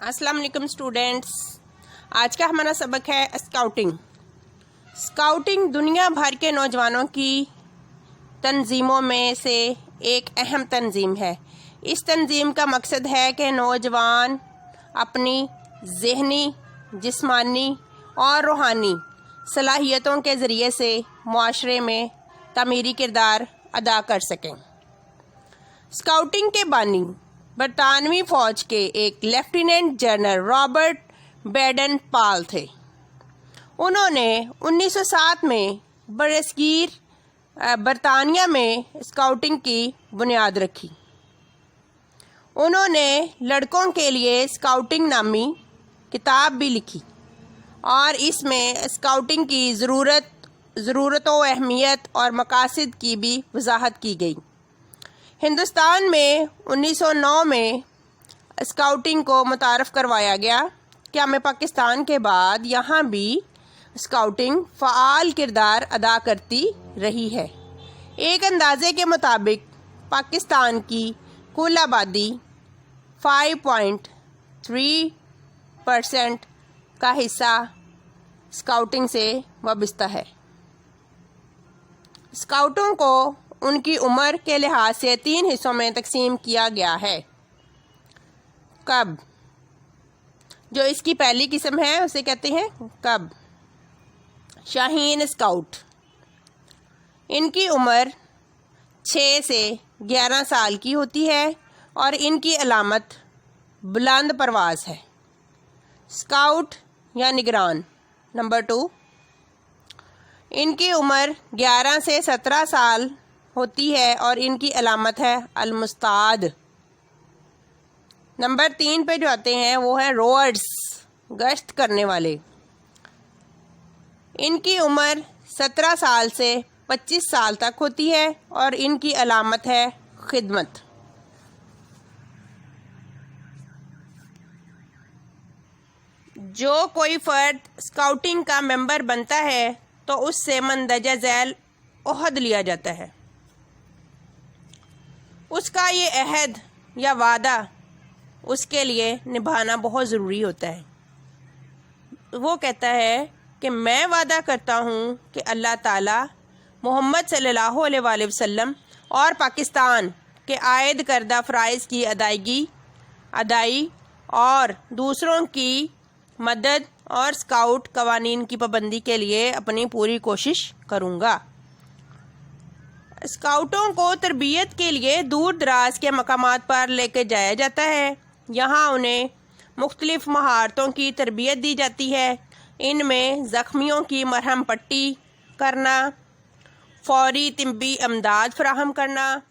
अस्सलाम वालेकुम स्टूडेंट्स। आज का हमारा सबक है स्काउटिंग। स्काउटिंग दुनिया भर के नौजवानों की तंजीमों में से एक अहम तंजीम है। इस तंजीम का मकसद है कि नौजवान अपनी ज़हनी, जिस्मानी और रूहानी सलाहियतों के ज़रिए से मुआशरे में तामीरी किरदार अदा कर सकें। स्काउटिंग के बानी बरतानवी फ़ौज के एक लेफ्टिनेंट जनरल रॉबर्ट बेडन पाल थे। उन्होंने 1907 में बरसगीर बरतानिया में स्काउटिंग की बुनियाद रखी। उन्होंने लड़कों के लिए स्काउटिंग नामी किताब भी लिखी और इसमें स्काउटिंग की ज़रूरतों, अहमियत और मकासद की भी वजाहत की गई। हिंदुस्तान में 1909 में स्काउटिंग को मुतारफ़ करवाया गया। क़याम पाकिस्तान के बाद यहाँ भी स्काउटिंग फ़आल किरदार अदा करती रही है। एक अंदाज़े के मुताबिक पाकिस्तान की कुल आबादी 5.3% का हिस्सा स्काउटिंग से वाबस्ता है। स्काउटों को उनकी उम्र के लिहाज से 3 हिस्सों में तकसीम किया गया है। कब, जो इसकी पहली किस्म है उसे कहते हैं कब। शाहीन स्काउट, इनकी उम्र 6 से 11 साल की होती है और इनकी अलामत बुलंद परवाज़ है। स्काउट या निगरान नंबर 2, इनकी उम्र 11 से 17 साल होती है और इनकी अलामत है अलमुस्ताद। नंबर 3 पे जो आते हैं वो है रोअर्स, गश्त करने वाले। इनकी उम्र 17 साल से 25 साल तक होती है और इनकी अलामत है खिदमत। जो कोई फ़र्द स्काउटिंग का मेंबर बनता है तो उससे मंदरजा झैल ओहद लिया जाता है। उसका ये अहद या वादा उसके लिए निभाना बहुत ज़रूरी होता है। वो कहता है कि मैं वादा करता हूँ कि अल्लाह ताला मोहम्मद सल्लल्लाहु अलैहि वसल्लम और पाकिस्तान के आयद करदा फ़राइज़ की अदाई और दूसरों की मदद और स्काउट कवानीन की पाबंदी के लिए अपनी पूरी कोशिश करूँगा। स्काउटों को तरबियत के लिए दूर दराज के मकामात पर लेकर जाया जाता है। यहाँ उन्हें मुख्तलिफ़ महारतों की तरबियत दी जाती है। इनमें ज़ख्मियों की मरहम पट्टी करना, फ़ौरी तिब्बी इमदाद फराहम करना,